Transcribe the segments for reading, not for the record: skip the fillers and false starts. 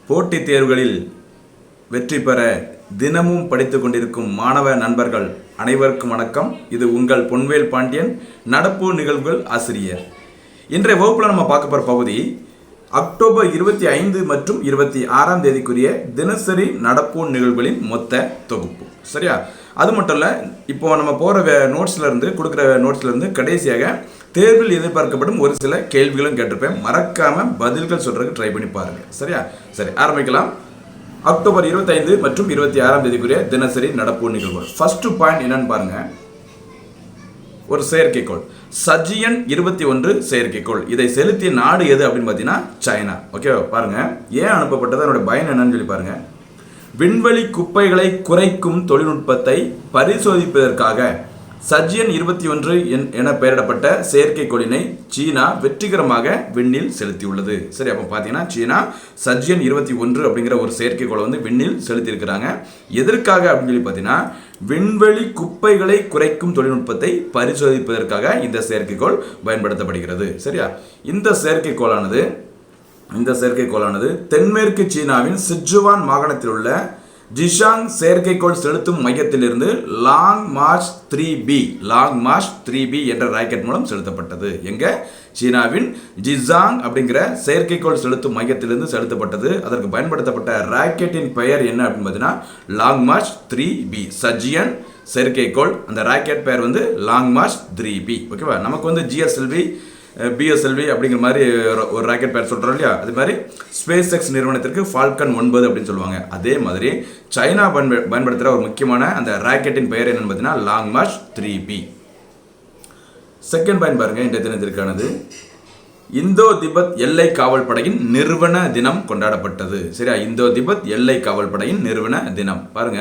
போட்டித் தேர்வுகளில் வெற்றி பெற தினமும் படித்துக் கொண்டிருக்கும் மாணவ நண்பர்கள் அனைவருக்கும் வணக்கம். இது உங்கள் பொன்வேல் பாண்டியன், நடப்பு நிகழ்வுகள் ஆசிரியர். இன்றைய வகுப்பில் நம்ம பார்க்க போகிற பகுதி அக்டோபர் 25 மற்றும் 26 தேதிக்குரிய தினசரி நடப்பு நிகழ்வுகளின் மொத்த தொகுப்பு. சரியா? அது மட்டும் இல்லை, இப்போ நம்ம போகிற நோட்ஸ்லேருந்து கொடுக்குற நோட்ஸ்லேருந்து கடைசியாக தேர்வில் எதிர்பார்க்கப்படும் ஒரு சில கேள்விகளும் கேட்டிருப்பேன். மறக்காமல் பதில்கள் சொல்கிறதுக்கு ட்ரை பண்ணி பாருங்கள். சரியா? சரி, ஆரம்பிக்கலாம். அக்டோபர் 25 மற்றும் 26 தேதிக்குரிய தினசரி நடப்பு நிகழ்வுகள். ஃபர்ஸ்ட் பாயிண்ட் என்னன்னு பாருங்கள். ஒரு செயற்கைக்கோள் சஜியன் 21 செயற்கைக்கோள். இதை செலுத்திய நாடு எது அப்படின்னு பார்த்தீங்கன்னா சைனா. ஓகே, பாருங்க ஏன் அனுப்பப்பட்டது, அதனுடைய பயன் என்னன்னு சொல்லி பாருங்க. விண்வெளி குப்பைகளை குறைக்கும் தொழில்நுட்பத்தை பரிசோதிப்பதற்காக சஜியன் 21 என பெயரிடப்பட்ட செயற்கைக்கோளினை சீனா வெற்றிகரமாக விண்ணில் செலுத்தியுள்ளது. சரி, அப்போ பார்த்தீங்கன்னா சீனா சஜியன் 21 அப்படிங்கிற ஒரு செயற்கைக்கோளை விண்ணில் செலுத்தியிருக்கிறாங்க. எதற்காக அப்படின்னு சொல்லி பார்த்தீங்கன்னா விண்வெளி குப்பைகளை குறைக்கும் தொழில்நுட்பத்தை பரிசோதிப்பதற்காக இந்த செயற்கைக்கோள் பயன்படுத்தப்படுகிறது. சரியா? இந்த செயற்கைக்கோளானது தென்மேற்கு சீனாவின் சிச்சுவான் மாகாணத்தில் உள்ள ஜிஷாங் செயற்கைக்கோள் செலுத்தும் மையத்திலிருந்து லாங் மார்ச் 3B என்ற ராக்கெட் மூலம் செலுத்தப்பட்டது. எங்க? சீனாவின் ஜிஷாங் அப்படிங்கிற செயற்கைக்கோள் செலுத்தும் மையத்திலிருந்து செலுத்தப்பட்டது. அதற்கு பயன்படுத்தப்பட்ட ராக்கெட்டின் பெயர் என்ன அப்படின்னு பார்த்தீங்கன்னா லாங் மார்ச் 3B. சஜியன் செயற்கைக்கோள், அந்த ராக்கெட் பெயர் லாங் மார்ச் 3B. ஓகேவா? நமக்கு GSLV BSLV அப்படிங்கிற மாதிரி ஒரு ராக்கெட் பேர் சொல்கிறோம் இல்லையா? அது மாதிரி ஸ்பேஸ் எக்ஸ் நிறுவனத்திற்கு ஃபால்கன் 9 அப்படின்னு சொல்லுவாங்க. அதே மாதிரி சைனா பயன்படுத்துகிற ஒரு முக்கியமான அந்த ராக்கெட்டின் பெயர் என்னன்னு பார்த்தீங்கன்னா long March 3B. Second point பாருங்க. இந்த தினத்திற்கானது இந்தோ திபெத் எல்லை காவல் படையின் நிறுவன தினம் கொண்டாடப்பட்டது. சரியா? இந்தோ திபெத் எல்லை காவல் படையின் நிறுவன தினம். பாருங்க,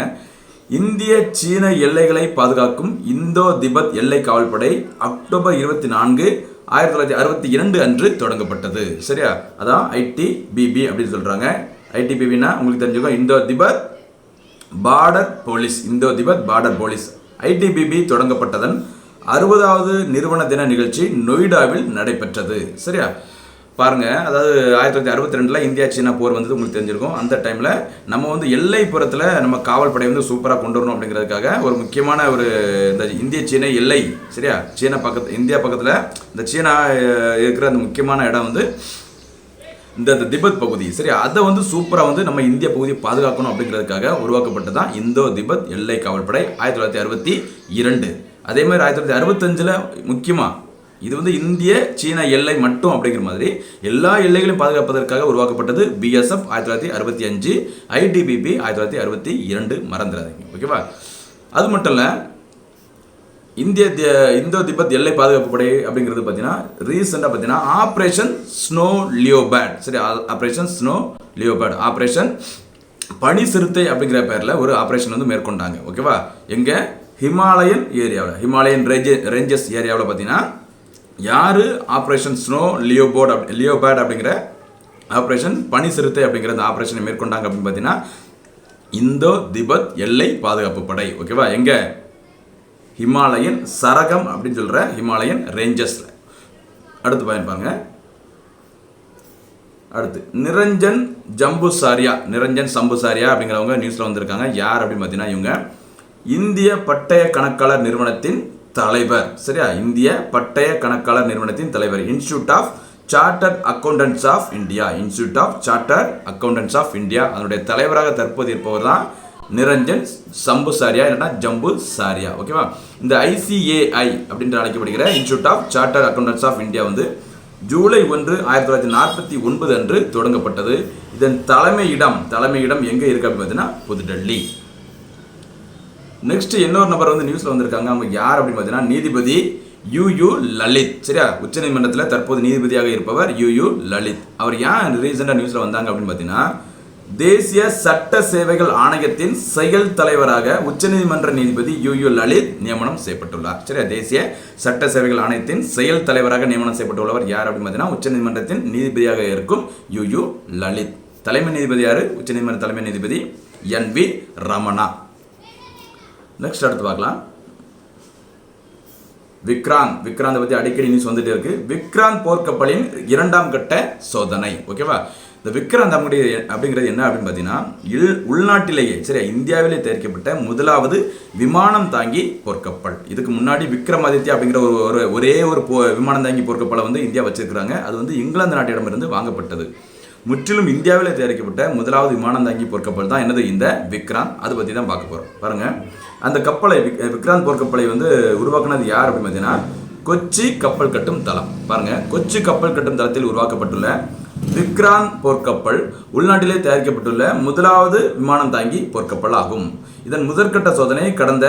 இந்திய சீன எல்லைகளை பாதுகாக்கும் இந்தோ திபெத் எல்லை காவல் படை அக்டோபர் 24 1962 அன்று தொடங்கப்பட்டது. சரியா? அதான் ITBB அப்படின்னு சொல்றாங்க. ITBBனா உங்களுக்கு தெரிஞ்சுக்கோ, இந்தோ திபெத் பார்டர் போலீஸ். ITBB தொடங்கப்பட்டதன் 60வது நிறுவன தின நிகழ்ச்சி நொய்டாவில் நடைபெற்றது. சரியா? பாருங்க, அதாவது 1962 இந்தியா சீனா போர் வந்தது உங்களுக்கு தெரிஞ்சிருக்கும். அந்த டைம்ல நம்ம எல்லைப்புறத்தில் நம்ம காவல் படை சூப்பராக கொண்டு வரணும் அப்படிங்கிறதுக்காக ஒரு முக்கியமான ஒரு இந்த இந்திய சீன எல்லை. சரியா? சீனா பக்கத்து இந்தியா பக்கத்தில் இந்த சீனா இருக்கிற அந்த முக்கியமான இடம் இந்த திபெத் பகுதி. சரியா? அதை சூப்பராக நம்ம இந்திய பகுதியை பாதுகாக்கணும் அப்படிங்கிறதுக்காக உருவாக்கப்பட்டதான் இந்தோ திபெத் எல்லை காவல் படை 1962. அதே மாதிரி 1965 முக்கியமாக இது இந்திய சீன எல்லை மட்டும் அப்படிங்கிற மாதிரி எல்லா எல்லைகளையும் பாதுகாப்பதற்காக உருவாக்கப்பட்டது BSF 1965, ITBB 1962. மறந்துடாதீங்க. ஓகேவா? அது மட்டும் இல்லை, இந்தோ திபெத் எல்லை பாதுகாப்பு படை அப்படிங்கிறது பார்த்தீங்கன்னா ரீசெண்டாக பார்த்தீங்கன்னா ஆப்ரேஷன் ஸ்னோ லியோபேர்ட். சரி, ஆப்ரேஷன் ஸ்னோ லியோபேர்ட், ஆப்ரேஷன் பனி சிறுத்தை அப்படிங்கிற பேரில் ஒரு ஆப்ரேஷன் மேற்கொண்டாங்க. ஓகேவா? எங்கே? ஹிமாலயன் ரேஞ்சஸ் ஏரியாவில் பார்த்தீங்கன்னா யாரு ஆப்ரேஷன் ஸ்னோ லியோபேர்ட் அப்படிங்கிற ஆப்ரேஷன் பனி சிறுத்தை அப்படிங்கிற அந்த ஆப்ரேஷனை மேற்கொண்டாங்க அப்படின்னு பார்த்தீங்கன்னா இந்தோ திபெத் எல்லை பாதுகாப்பு படை. ஓகேவா? எங்க? ஹிமாலயன் சரகம் அப்படின்னு சொல்ற ஹிமாலயன் ரேஞ்சஸ்ல. அடுத்து பாருங்க. அடுத்து நிரஞ்சன் சம்புசாரியா அப்படிங்கிறவங்க நியூஸ்ல வந்திருக்காங்க. யார் அப்படின்னு பார்த்தீங்கன்னா இவங்க இந்திய பட்டய கணக்காளர் நிறுவனத்தின் தலைவர். சரியா? இந்திய பட்டய கணக்காளர் நிறுவனத்தின் தலைவர். Institute of chartered accountants of India அதனுடைய தலைவராக தற்போது இருப்பவர் தான் நிரஞ்சன் சம்புசாரியா, இல்லைன்னா ஜம்புசாரியா. ஓகேவா? இந்த ICAI அப்படின்னு அழைக்கப்படுகிற Institute of chartered accountants of India July 1 1949 அன்று தொடங்கப்பட்டது. இதன் தலைமையிடம் எங்க இருக்கு அப்படின்னு பார்த்தீங்கன்னா புதுடெல்லி. நெக்ஸ்ட் இன்னொரு நபர் நியூஸ்ல வந்திருக்காங்க. அவங்க யார் அப்படின்னு பார்த்தீங்கன்னா நீதிபதி UU லலித். சரியா? உச்சநீதிமன்றத்தில் தற்போது நீதிபதியாக இருப்பவர் UU லலித். அவர் ஏன் ரீசெண்டாக நியூஸ்ல வந்தாங்க அப்படின்னு பார்த்தீங்கன்னா தேசிய சட்ட சேவைகள் ஆணையத்தின் செயல் தலைவராக உச்சநீதிமன்ற நீதிபதி UU லலித் நியமனம் செய்யப்பட்டுள்ளார். சரியா? தேசிய சட்ட சேவைகள் ஆணையத்தின் செயல் தலைவராக நியமனம் செய்யப்பட்டுள்ளவர் யார் அப்படின்னு பார்த்தீங்கன்னா உச்சநீதிமன்றத்தின் நீதிபதியாக இருக்கும் UU லலித். தலைமை நீதிபதி யாரு? உச்சநீதிமன்ற தலைமை நீதிபதி NV ரமணா. நெக்ஸ்ட் அடுத்து பார்க்கலாம். விக்ராந்த் பற்றி அடிக்கடி நியூஸ் வந்துட்டே இருக்கு. விக்ராந்த் போர்க்கப்பலின் 2ஆம் கட்ட சோதனை. ஓகேவா? இந்த விக்ராந்த் அப்படிங்கிறது என்ன அப்படின்னு பார்த்தீங்கன்னா, உள்நாட்டிலேயே சரியா இந்தியாவிலே தயாரிக்கப்பட்ட முதலாவது விமானம் தாங்கி போர்க்கப்பல். இதுக்கு முன்னாடி விக்ரமாதித்யா அப்படிங்கிற ஒரே ஒரு விமானம் தாங்கி போர்க்கப்பலை வந்து இந்தியா வச்சிருக்கிறாங்க. அது வந்து இங்கிலாந்து நாட்டிடமிருந்து வாங்கப்பட்டது. முற்றிலும் இந்தியாவில் தயாரிக்கப்பட்ட முதலாவது விமானம் தாங்கி போர்க்கப்பல் தான் என்னது இந்த விக்ராந்த். அதை பற்றி தான் பார்க்க போகிறோம். பாருங்க, அந்த கப்பலை விக்ராந்த் போர்க்கப்பலை வந்து உருவாக்குனது யார் அப்படின்னு பார்த்தீங்கன்னா, கொச்சி கப்பல் கட்டும் தளம். பாருங்க, கொச்சி கப்பல் கட்டும் தளத்தில் உருவாக்கப்பட்டுள்ள விக்ராந்த் போர்க்கப்பல் உள்நாட்டிலே தயாரிக்கப்பட்டுள்ள முதலாவது விமானம் தாங்கி போர்க்கப்பல் ஆகும். இதன் முதற்கட்ட சோதனை கடந்த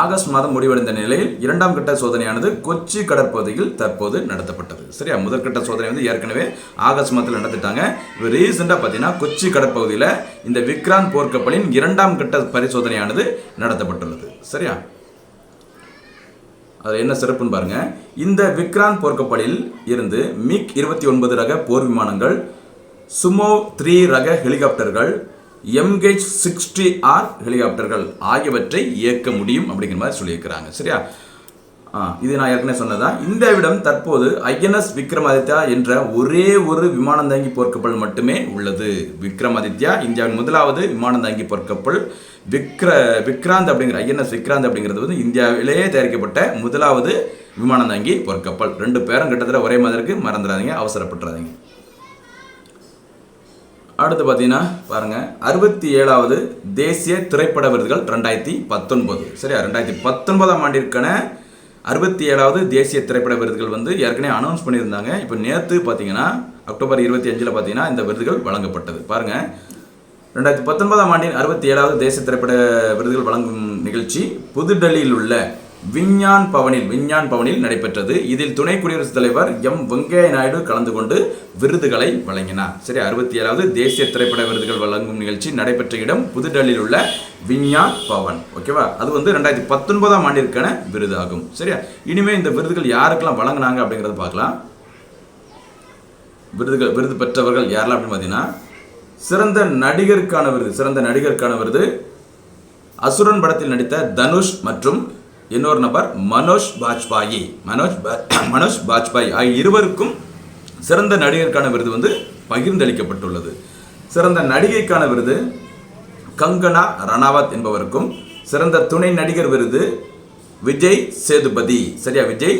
ஆகஸ்ட் மாதம் முடிவடைந்த நிலையில் 2ஆம் கட்ட சோதனையானது கொச்சி கடற்பகுதியில் தற்போது நடத்தப்பட்டது. சரியா, முதற்கட்ட சோதனை வந்து ஏற்கனவே ஆகஸ்ட் மாதத்தில் நடத்திட்டாங்க. இப்போ ரீசெண்டாக பார்த்தீங்கன்னா கொச்சி கடற்பகுதியில் இந்த விக்ராந்த் போர்க்கப்பலின் 2ஆம் கட்ட பரிசோதனையானது நடத்தப்பட்டுள்ளது. சரியா, அது என்ன சிறப்புன்னு பாருங்க. இந்த விக்ராந்த் போர்க்கப்பலில் இருந்து மிக் 29 ரக போர் விமானங்கள், சுமோ 3 ரக ஹெலிகாப்டர்கள், MH-60R ஹெலிகாப்டர்கள் ஆகியவற்றை இயக்க முடியும் அப்படிங்கிற மாதிரி சொல்லியிருக்கிறாங்க. சரியா, இது நான் ஏற்கனவே சொன்னதான். இந்தியாவிடம் தற்போது INS விக்ரமாதித்யா என்ற ஒரே ஒரு விமானம் தாங்கி போர்க்கப்பல் மட்டுமே உள்ளது. விக்ரமாதித்யா இந்தியாவின் முதலாவது விமானம் தாங்கி போர்க்கப்பல். விக்ராந்த் அப்படிங்கிற INS விக்ராந்த் அப்படிங்கிறது வந்து இந்தியாவிலேயே தயாரிக்கப்பட்ட முதலாவது விமானம் தாங்கி போர்க்கப்பல். 2 பேரும் கிட்டத்தட்ட ஒரே மாதிரி இருக்கு, மறந்துடாதீங்க, அவசரப்பட்டுறாதீங்க. அடுத்து பார்த்தீங்கன்னா பாருங்க, 67வது தேசிய திரைப்பட விருதுகள் 2019. சரியா, 2019ஆம் ஆண்டிற்கான 67வது தேசிய திரைப்பட விருதுகள் வந்து ஏற்கனவே அனௌன்ஸ் பண்ணியிருந்தாங்க. இப்போ நேற்று பார்த்தீங்கன்னா அக்டோபர் 25 பார்த்தீங்கன்னா இந்த விருதுகள் வழங்கப்பட்டது. பாருங்க, 2019ஆம் ஆண்டின் 67வது தேசிய திரைப்பட விருதுகள் வழங்கும் நிகழ்ச்சி புதுடெல்லியில் உள்ள விஞ்ஞான் பவனில் நடைபெற்றது. இதில் துணை குடியரசுத் தலைவர் வெங்கையா நாயுடு கலந்து கொண்டு விருதுகளை வழங்கினார். சரி, 67வது தேசிய திரைப்பட விருதுகள் வழங்கும் நிகழ்ச்சி நடைபெற்ற இடம் புதுடெல்லியில் உள்ள விஞ்ஞான் பவன். ஓகேவா, அது வந்து 2019ஆம் ஆண்டிற்கான விருது ஆகும். சரியா, இனிமே இந்த விருதுகள் யாருக்கெல்லாம் வழங்கினாங்க அப்படிங்கறத பார்க்கலாம். விருது பெற்றவர்கள் யாரெல்லாம் அப்படின்னு பார்த்தீங்கன்னா, சிறந்த நடிகருக்கான விருது அசுரன் படத்தில் நடித்த தனுஷ் மற்றும் இன்னொரு நபர் மனோஜ் பாஜ்பாய் ஆகிய இருவருக்கும் சிறந்த நடிகருக்கான விருது வந்து பகிர்ந்தளிக்கப்பட்டுள்ளது. சிறந்த நடிகைக்கான விருது கங்கனா ரணாவத் என்பவருக்கும், சிறந்த துணை நடிகர் விருது விஜய் சேதுபதி. சரியா, விஜய்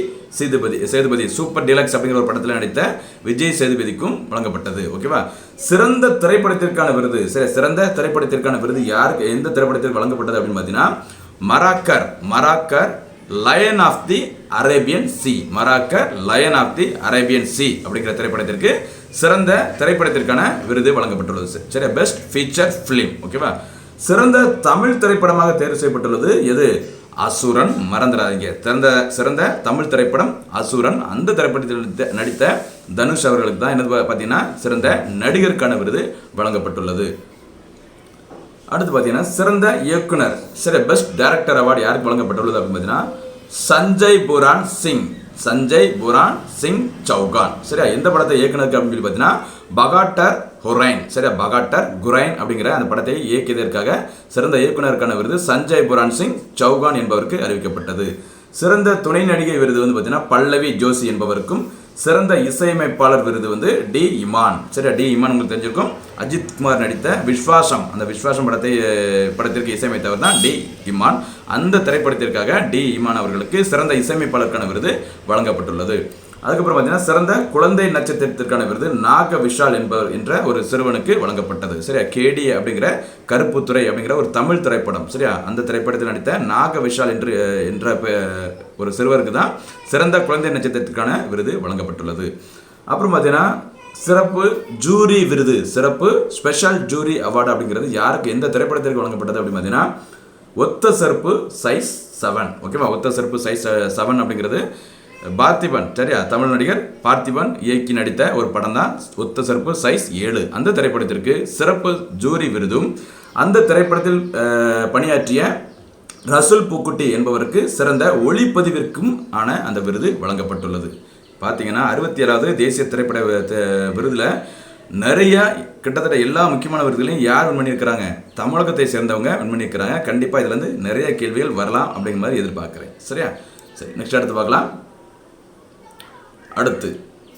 சேதுபதி சூப்பர் டீலக்ஸ் அப்படிங்கிற ஒரு படத்தில் நடித்த விஜய் சேதுபதிக்கும் வழங்கப்பட்டது. ஓகேவா, சிறந்த திரைப்படத்திற்கான விருது சிறந்த திரைப்படத்திற்கான விருது யாருக்கு, எந்த திரைப்படத்திற்கு வழங்கப்பட்டது அப்படின்னு பார்த்தீங்கன்னா, Marakkar Lion of the Arabian Sea அப்படிங்கிற திரைப்படத்திற்கு சிறந்த திரைப்படத்திற்கான விருது வழங்கப்பட்டுள்ளது. சரி, பெஸ்ட் ஃபீச்சர் ஃபிலிம். ஓகேவா, சிறந்த தமிழ் திரைப்படமாக தேர்வு செய்யப்பட்டுள்ளது எது? அசுரன். மறந்துடாதீங்க, சிறந்த தமிழ் திரைப்படம் அசுரன். அந்த திரைப்படத்தில் நடித்த தனுஷ் அவர்களுக்கு தான் என்னது பார்த்தீங்கன்னா சிறந்த நடிகருக்கான விருது வழங்கப்பட்டுள்ளது. அடுத்து பார்த்தீங்கன்னா சிறந்த இயக்குனர், சரி, பெஸ்ட் டைரக்டர் அவார்டு யாருக்கு வழங்கப்பட்டுள்ளது அப்படின்னு பார்த்தீங்கன்னா சஞ்சய் புரான் சிங் சௌகான். சரியா, எந்த படத்தை இயக்குனருக்கு அப்படின்னு சொல்லி பார்த்தீங்கன்னா பகாட்டர் ஹுரைன். சரியா, பகாட்டர் குரைன் அப்படிங்கிற அந்த படத்தை இயக்கியதற்காக சிறந்த இயக்குனருக்கான விருது சஞ்சய் புரான் சிங் சௌகான் என்பவருக்கு அறிவிக்கப்பட்டது. சிறந்த துணை நடிகை விருது வந்து பார்த்தீங்கன்னா பல்லவி ஜோஷி என்பவருக்கும், சிறந்த இசையமைப்பாளர் விருது வந்து டி இமான். சரியா, டி இமான் உங்களுக்கு தெரிஞ்சிருக்கும், அஜித் குமார் நடித்த விஸ்வாசம், அந்த விஸ்வாசம் படத்திற்கு இசையமைத்தவர் தான் டி இமான். அந்த திரைப்படத்திற்காக டி இமான் அவர்களுக்கு சிறந்த இசையமைப்பாளருக்கான விருது வழங்கப்பட்டுள்ளது. அதுக்கப்புறம் பார்த்தீங்கன்னா சிறந்த குழந்தை நட்சத்திரத்திற்கான விருது நாக விஷால் என்ற ஒரு சிறுவனுக்கு வழங்கப்பட்டது. சரியா, கேடி அப்படிங்கிற கருப்புத்துறை அப்படிங்கிற ஒரு தமிழ் திரைப்படம். சரியா, அந்த திரைப்படத்தில் நடித்த நாக விஷால் என்ற ஒரு சிறுவருக்கு தான் சிறந்த குழந்தை நட்சத்திரத்திற்கான விருது வழங்கப்பட்டுள்ளது. அப்புறம் பார்த்தீங்கன்னா சிறப்பு ஜூரி விருது, ஸ்பெஷல் ஜூரி அவார்டு அப்படிங்கிறது யாருக்கு, எந்த திரைப்படத்திற்கு வழங்கப்பட்டது அப்படின்னு பார்த்தீங்கன்னா ஒத்த செருப்பு சைஸ் 7. ஓகேவா, ஒத்த செருப்பு சைஸ் 7 அப்படிங்கிறது பார்த்திபன். சரியா, தமிழ் நடிகர் பார்த்திபன் இயக்கி நடித்த ஒரு படம் தான் ஒத்த செருப்பு சைஸ் 7. அந்த திரைப்படத்திற்கு சிறப்பு ஜூரி விருதும், அந்த திரைப்படத்தில் பணியாற்றிய ரசூல் பூக்குட்டி என்பவருக்கு சிறந்த ஒளிப்பதிவிற்கும் ஆன அந்த விருது வழங்கப்பட்டுள்ளது. பார்த்தீங்கன்னா 67வது தேசிய திரைப்பட விருதில் நிறைய கிட்டத்தட்ட எல்லா முக்கியமான விருதுகளையும் யார் வின் பண்ணியிருக்கிறாங்க, தமிழகத்தை சேர்ந்தவங்க வின் பண்ணியிருக்கிறாங்க. கண்டிப்பாக இதுலேருந்து நிறைய கேள்விகள் வரலாம் அப்படிங்கிற மாதிரி எதிர்பார்க்குறேன். சரியா, சரி, நெக்ஸ்ட் அடுத்து பார்க்கலாம். அடுத்து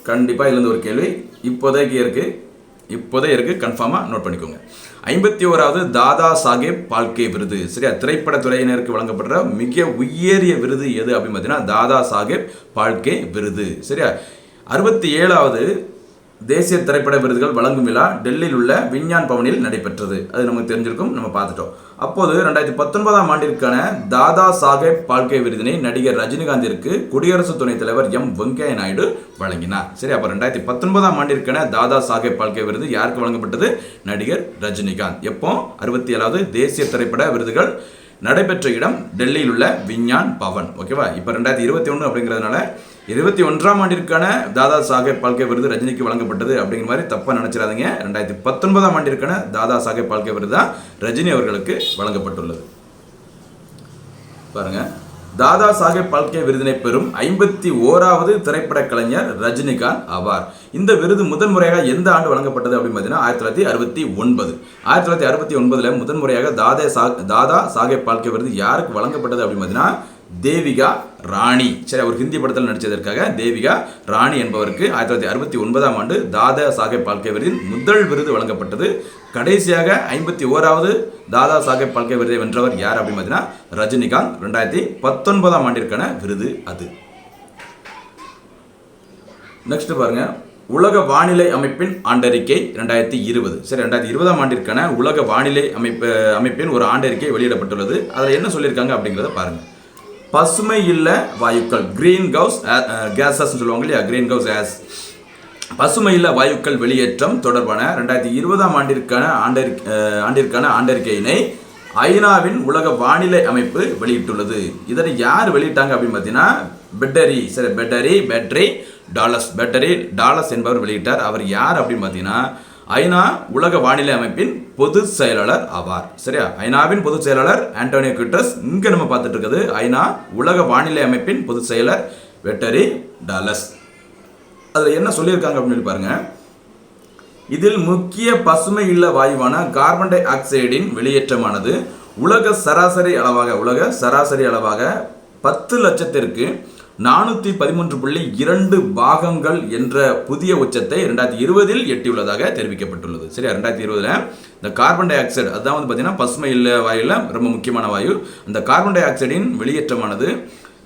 கண்டிப்பாக இதுலேருந்து ஒரு கேள்வி இப்போதைக்கு இருக்குது, கன்ஃபார்மாக நோட் பண்ணிக்கோங்க. 51வது தாதா சாஹேப் பால்கே விருது, சரியா, திரைப்படத்துறையினருக்கு வழங்கப்படுற மிக உயரிய விருது எது அப்படின்னு பார்த்தீங்கன்னா தாதா சாஹேப் பால்கே விருது, சரியா. 67வது தேசிய திரைப்பட விருதுகள் வழங்கும் விழா டெல்லியில் உள்ள விஞ்ஞான் பவனில் நடைபெற்றது. அது நமக்கு தெரிஞ்சிருக்கும், நம்ம பார்த்துட்டோம். அப்போது 2019ஆம் ஆண்டிற்கான தாதா சாஹேப் பால்கே விருதினை நடிகர் ரஜினிகாந்திற்கு குடியரசு துணைத் தலைவர் எம் வெங்கையா நாயுடு வழங்கினார். சரி, அப்போ 2019ஆம் ஆண்டிற்கான தாதா சாஹேப் பால்கே விருது யாருக்கு வழங்கப்பட்டது? நடிகர் ரஜினிகாந்த். எப்போ? 67வது தேசிய திரைப்பட விருதுகள் நடைபெற்ற இடம் டெல்லியில் உள்ள விஞ்ஞான் பவன். ஓகேவா? இப்போ 2021 அப்படிங்கிறதுனால 21ஆம் ஆண்டிற்கான தாதா சாஹேப் பால்கே விருது ரஜினிக்கு வழங்கப்பட்டது அப்படிங்கிற மாதிரி தப்பாக நினைச்சிடாதீங்க. 2019ஆம் ஆண்டிற்கான தாதா சாஹேப் பால்கே விருது தான் ரஜினி அவர்களுக்கு வழங்கப்பட்டுள்ளது. பாருங்க, தாதா சாஹேப் பால்கே விருதினை பெறும் 51வது திரைப்பட கலைஞர் ரஜினிகாந்த் ஆவார். இந்த விருது முதன் முறையாக எந்த ஆண்டு வழங்கப்பட்டது அப்படின்னு பார்த்தீங்கன்னா 1969. 1969 முதன் முறையாக தாதா சாஹேப் பால்கே விருது யாருக்கு வழங்கப்பட்டது அப்படின்னு பார்த்தீங்கன்னா தேவிகா ராணி. சரி, அவர் ஹிந்தி படத்தில் நடித்ததற்காக தேவிகா ராணி என்பவருக்கு 1969ஆம் ஆண்டு தாதா சாஹேப் பால்கே விருதின் முதல் விருது வழங்கப்பட்டது. கடைசியாக 51வது தாதா சாஹேப் பால்கே விருதை வென்றவர் யார் அப்படின்னு பார்த்தீங்கன்னா ரஜினிகாந்த். 2019ஆம் ஆண்டிற்கான விருது அது. நெக்ஸ்ட் பாருங்க, உலக வானிலை அமைப்பின் ஆண்டறிக்கை 2020. சரி, 2020ஆம் ஆண்டிற்கான உலக வானிலை அமைப்பின் ஒரு ஆண்டறிக்கை வெளியிடப்பட்டுள்ளது. அதில் என்ன சொல்லியிருக்காங்க அப்படிங்கிறத பாருங்க. பசுமை இல்ல வாயுக்கள், கிரீன் ஹவுஸ் கேஸஸ் சொல்லுவாங்க இல்லையா, கிரீன் ஹவுஸ் கேஸ், பசுமை இல்ல வாயுக்கள் வெளியேற்றம் தொடர்பான 2020ஆம் ஆண்டிற்கான ஆண்டறிக்கையினை ஐநாவின் உலக வானிலை அமைப்பு வெளியிட்டுள்ளது. இதனை யார் வெளியிட்டாங்க அப்படின்னு பார்த்தீங்கன்னா பேட்டரி டாலஸ் என்பவர் வெளியிட்டார். அவர் யார் அப்படின்னு பார்த்தீங்கன்னா ஐநா உலக வானிலை அமைப்பின் பொது செயலாளர் ஆவார். சரியா, ஐநாவின் பொதுச் செயலாளர் ஆண்டோனியோ குட்டரஸ். இங்க நம்ம பார்த்துட்டு இருக்கிறது ஐநா உலக வானிலை அமைப்பின் பொதுச் செயலர் பேட்டரி டாலஸ். அதுல என்ன சொல்லியிருக்காங்க அப்படின்னு பாருங்க. இதில் முக்கிய பசுமை இல்ல வாயுவான கார்பன் டை ஆக்சைடின் வெளியேற்றமானது உலக சராசரி அளவாக 10 லட்சத்திற்கு 413.2 பாகங்கள் என்ற புதிய உச்சத்தை 2020இல் எட்டியுள்ளதாக தெரிவிக்கப்பட்டுள்ளது. சரியா, 2020 இந்த கார்பன் டை ஆக்சைடு அதுதான் பார்த்தீங்கன்னா பசுமை இல்ல வாயுல ரொம்ப முக்கியமான வாயு. அந்த கார்பன் டை ஆக்சைடின் வெளியேற்றமானது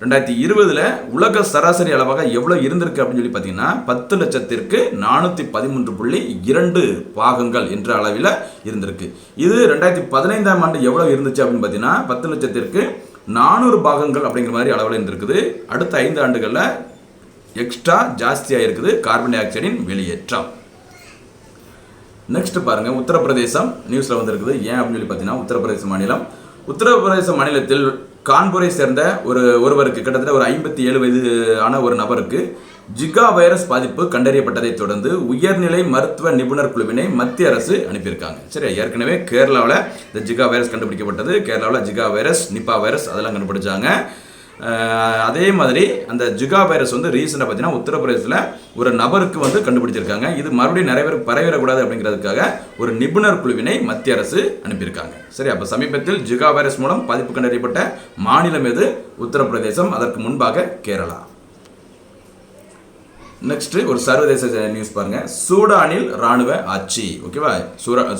2020 உலக சராசரி அளவாக எவ்வளவு இருந்திருக்கு அப்படின்னு சொல்லி பார்த்தீங்கன்னா 10 லட்சத்திற்கு 413.2 பாகங்கள் என்ற அளவில் இருந்திருக்கு. இது 2015ஆம் ஆண்டு எவ்வளவு இருந்துச்சு அப்படின்னு பார்த்தீங்கன்னா 10 லட்சத்திற்கு 400 பாகங்கள் அப்படிங்கிற மாதிரி அளவில் இருந்திருக்குது. அடுத்த 5 ஆண்டுகளில் எக்ஸ்ட்ரா ஜாஸ்தியாக இருக்குது கார்பன் டை ஆக்சைடின் வெளியேற்றம். நெக்ஸ்ட் பாருங்க, உத்தரப்பிரதேசம் நியூஸ்ல வந்திருக்குது. ஏன் அப்படின்னு சொல்லி பார்த்தீங்கன்னா உத்தரப்பிரதேச மாநிலத்தில் கான்பூரை சேர்ந்த ஒருவருக்கு கிட்டத்தட்ட ஒரு 57 வயது ஆன ஒரு நபருக்கு ஜிகா வைரஸ் பாதிப்பு கண்டறியப்பட்டதை தொடர்ந்து உயர்நிலை மருத்துவ நிபுணர் குழுவினை மத்திய அரசு அனுப்பியிருக்காங்க. சரி, ஏற்கனவே கேரளாவில் இந்த ஜிகா வைரஸ் கண்டுபிடிக்கப்பட்டது. கேரளாவில் ஜிகா வைரஸ், நிப்பா வைரஸ் அதெல்லாம் கண்டுபிடிச்சாங்க. அதே மாதிரி அந்த ஜிகா வைரஸ் ரீசெண்டாக பார்த்தீங்கன்னா உத்தரப்பிரதேசத்தில் ஒரு நபருக்கு கண்டுபிடிச்சிருக்காங்க. இது மறுபடியும் நிறைய பேருக்கு பரவிடக்கூடாது அப்படிங்கிறதுக்காக ஒரு நிபுணர் குழுவினை மத்திய அரசு அனுப்பியிருக்காங்க. சரி, அப்போ சமீபத்தில் ஜிகா வைரஸ் மூலம் பாதிப்பு கண்டறியப்பட்ட மாநிலம் எது? உத்தரப்பிரதேசம். அதற்கு முன்பாக கேரளா. நெக்ஸ்ட் ஒரு சர்வதேச நியூஸ் பாருங்க. சூடானில் ராணுவ ஆட்சி. ஓகேவா,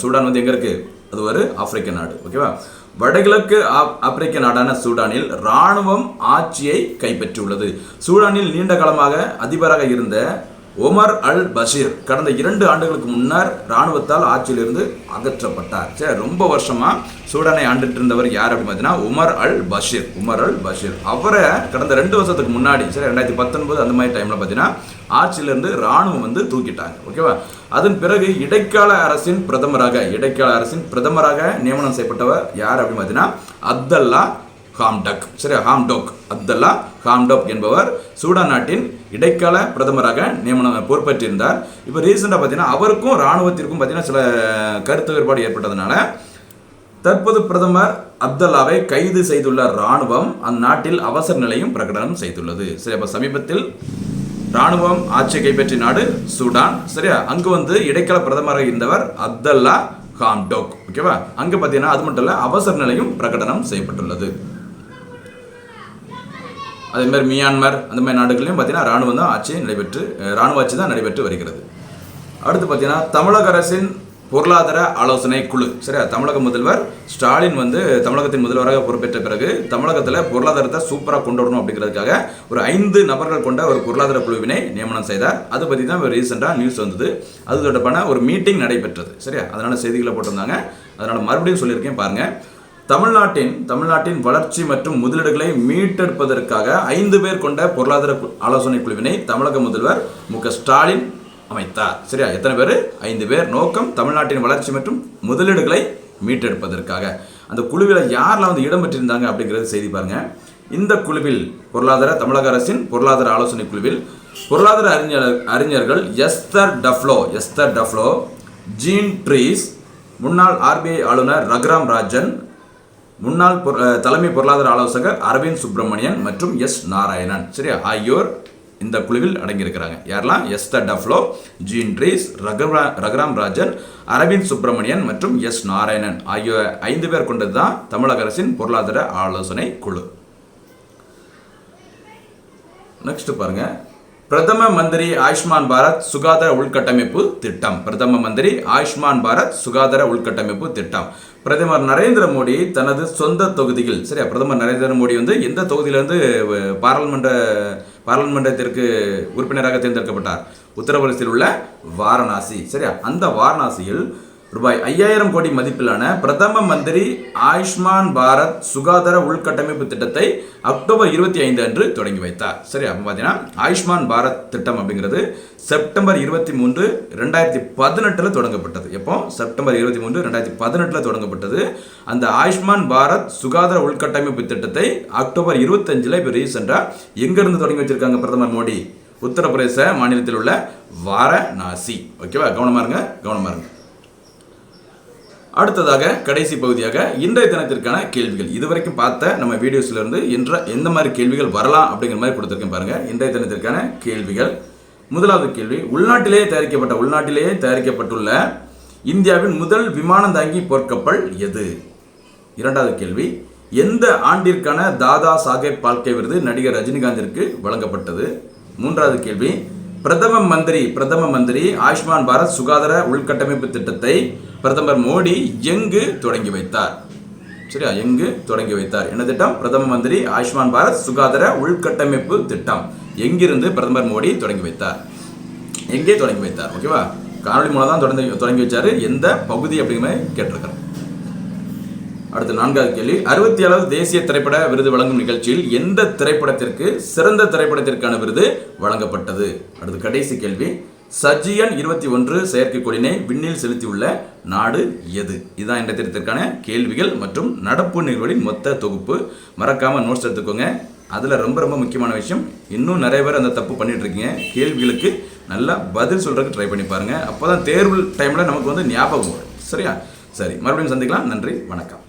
சூடான் எங்க இருக்கு? அது ஒரு ஆப்பிரிக்க நாடு. ஓகேவா, வடகிழக்கு ஆப்பிரிக்க நாடான சூடானில் ராணுவம் ஆட்சியை கைப்பற்றியுள்ளது. சூடானில் நீண்ட காலமாக அதிபராக இருந்த ஒமர் அல் பஷீர் கடந்த 2 ஆண்டுகளுக்கு முன்னர் ராணுவத்தால் ஆட்சியிலிருந்து அகற்றப்பட்டார். சரி, ரொம்ப வருஷமா சூடானை ஆண்டுட்டு இருந்தவர் யார் அப்படின்னு பார்த்தீங்கன்னா உமர் அல் பஷீர். அவரை கடந்த 2 வருஷத்துக்கு முன்னாடி, சரி 2019 அந்த மாதிரி டைம்ல பார்த்தீங்கன்னா ஆட்சியிலிருந்து ராணுவம் தூக்கிட்டாங்க. ஓகேவா, அதன் பிறகு இடைக்கால அரசின் பிரதமராக நியமனம் செய்யப்பட்டவர் யார் அப்படின்னு பார்த்தீங்கன்னா அப்துல்லா ஹாம்டோக். சரி, அப்துல்லா ஹாம்டோக் என்பவர் சூடான் நாட்டின் இடைக்கால பிரதமராக நியமனம் பொறுப்பேற்றிருந்தார். இப்போ ரீசெண்டாக பார்த்தீங்கன்னா அவருக்கும் ராணுவத்திற்கும் பார்த்தீங்கன்னா சில கருத்து வேறுபாடு ஏற்பட்டதுனால தற்போது பிரதமர் அப்துல்லாவை கைது செய்துள்ள ராணுவம் அந்நாட்டில் அவசர நிலையும் பிரகடனம் செய்துள்ளது. சரி, அப்போ சமீபத்தில் ராணுவம் ஆட்சியை கைப்பற்றிய நாடு சூடான். சரியா, அங்கு இடைக்கால பிரதமராக இருந்தவர் அப்துல்லா ஹாம்டோக். ஓகேவா, அங்க பார்த்தீங்கன்னா அது மட்டும் இல்ல அவசர நிலையும் பிரகடனம் செய்யப்பட்டுள்ளது. அதே மாதிரி மியான்மர் அந்த மாதிரி நாடுகள்லையும் பார்த்தீங்கன்னா ராணுவ ஆட்சி தான் நடைபெற்று வருகிறது. அடுத்து பார்த்தீங்கன்னா தமிழக அரசின் பொருளாதார ஆலோசனை குழு. சரியா, தமிழக முதல்வர் ஸ்டாலின் தமிழகத்தின் முதல்வராக பொறுப்பேற்ற பிறகு தமிழகத்தில் பொருளாதாரத்தை சூப்பராக கொண்டு வரணும் அப்படிங்கிறதுக்காக ஒரு 5 நபர்கள் கொண்ட ஒரு பொருளாதார குழுவினை நியமனம் செய்தார். அதை பற்றி தான் ரீசெண்டாக நியூஸ் வந்தது. அது தொடர்பான ஒரு மீட்டிங் நடைபெற்றது. சரியா, அதனால செய்திகளை போட்டிருந்தாங்க. அதனால மறுபடியும் சொல்லியிருக்கேன் பாருங்க. தமிழ்நாட்டின் வளர்ச்சி மற்றும் முதலீடுகளை மீட்டெடுப்பதற்காக 5 பேர் கொண்ட பொருளாதார ஆலோசனை குழுவினை தமிழக முதல்வர் மு.க. ஸ்டாலின் அமைத்தார். சரியா, எத்தனை பேர்? 5 பேர். நோக்கம் தமிழ்நாட்டின் வளர்ச்சி மற்றும் முதலீடுகளை மீட்டெடுப்பதற்காக. அந்த குழுவில் யாரெல்லாம் இடம் பெற்றிருந்தாங்க அப்படிங்கிறது செய்தி பாருங்க. இந்த குழுவில் தமிழக அரசின் பொருளாதார ஆலோசனை குழுவில் பொருளாதார அறிஞர்கள் எஸ்தர் டஃப்ளோ, ஜீன் ட்ரீஸ், முன்னாள் RBI ஆளுநர் ரகுராம் ராஜன், முன்னாள் தலைமை பொருளாதார ஆலோசகர் அரவிந்த் சுப்பிரமணியன் மற்றும் எஸ். நாராயணன். சரியா, ஆகியோர் இந்த குழுவில் அடங்கியிருக்கிறாங்க. யாரெல்லாம்? Esther Duflo, Jean Dreze, Raghuram Rajan, Arvind Subramanian மற்றும் எஸ். நாராயணன் ஆகிய 5 பேர் கொண்டது தான் தமிழக அரசின் பொருளாதார ஆலோசனை குழு. நெக்ஸ்ட் பாருங்க. பிரதம மந்திரி ஆயுஷ்மான் பாரத் சுகாதார உள்கட்டமைப்பு திட்டம். பிரதமர் நரேந்திர மோடி தனது சொந்த தொகுதியில், சரியா, பிரதமர் நரேந்திர மோடி எந்த தொகுதியிலிருந்து பாராளுமன்றத்திற்கு உறுப்பினராக தேர்ந்தெடுக்கப்பட்டார்? உத்தரப்பிரதேசத்தில் உள்ள வாரணாசி. சரியா, அந்த வாரணாசியில் ரூபாய் 5000 கோடி மதிப்பிலான பிரதம மந்திரி ஆயுஷ்மான் பாரத் சுகாதார உள்கட்டமைப்பு திட்டத்தை அக்டோபர் 25 அன்று தொடங்கி வைத்தார். சரி, அப்போ பார்த்தீங்கன்னா ஆயுஷ்மான் பாரத் திட்டம் அப்படிங்கிறது செப்டம்பர் 23, 2018 தொடங்கப்பட்டது. எப்போ? செப்டம்பர் 23, 2018 தொடங்கப்பட்டது. அந்த ஆயுஷ்மான் பாரத் சுகாதார உள்கட்டமைப்பு திட்டத்தை அக்டோபர் 25 இப்போ ரீசெண்டாக எங்கிருந்து தொடங்கி வச்சிருக்காங்க பிரதமர் மோடி? உத்தரப்பிரதேச மாநிலத்தில் உள்ள வாரணாசி. ஓகேவா? கவனமா இருங்க. அடுத்ததாக கடைசி பகுதியாக இன்றைய தினத்திற்கான கேள்விகள். இதுவரைக்கும் பார்த்த நம்ம வீடியோஸ்ல இருந்து எந்த மாதிரி கேள்விகள் வரலாம் அப்படிங்கிற மாதிரி கொடுத்துருக்கேன் பாருங்க. இன்றைய தினத்திற்கான கேள்விகள். முதலாவது கேள்வி, உள்நாட்டிலேயே தயாரிக்கப்பட்டுள்ள இந்தியாவின் முதல் விமானம் தாங்கி போர்க்கப்பல் எது? இரண்டாவது கேள்வி, எந்த ஆண்டிற்கான தாதா சாஹேப் பால்கே விருது நடிகர் ரஜினிகாந்திற்கு வழங்கப்பட்டது? மூன்றாவது கேள்வி, பிரதம மந்திரி ஆயுஷ்மான் பாரத் சுகாதார உள்கட்டமைப்பு திட்டத்தை பிரதமர் மோடி எங்கு தொடங்கி வைத்தார்? சரியா, எங்கு தொடங்கி வைத்தார்? என்ன திட்டம்? பிரதம மந்திரி ஆயுஷ்மான் பாரத் சுகாதார உள்கட்டமைப்பு திட்டம் எங்கிருந்து பிரதமர் மோடி தொடங்கி வைத்தார்? எங்கே தொடங்கி வைத்தார்? ஓகேவா? காணொலி மூலம் தான் தொடங்கி வச்சாரு. எந்த பகுதி அப்படிங்கிற கேட்டிருக்கிறேன். அடுத்து நான்காவது கேள்வி, 67வது தேசிய திரைப்பட விருது வழங்கும் நிகழ்ச்சியில் எந்த திரைப்படத்திற்கு சிறந்த திரைப்படத்திற்கான விருது வழங்கப்பட்டது? அடுத்து கடைசி கேள்வி, சஜியன் 21 செயற்கைக்கோளினை விண்ணில் செலுத்தியுள்ள நாடு எது? இதுதான் இந்த திட்டத்திற்கான கேள்விகள் மற்றும் நடப்பு நிகழ்வுகளின் மொத்த தொகுப்பு. மறக்காம நோட்ஸ் எடுத்துக்கோங்க. அதில் ரொம்ப முக்கியமான விஷயம், இன்னும் நிறைய பேர் அந்த தப்பு பண்ணிட்டு இருக்கீங்க. கேள்விகளுக்கு நல்லா பதில் சொல்றதுக்கு ட்ரை பண்ணி பாருங்க. அப்போதான் தேர்வு டைம்ல நமக்கு ஞாபகம் வரும். சரியா? சரி, மறுபடியும் சந்திக்கலாம். நன்றி, வணக்கம்.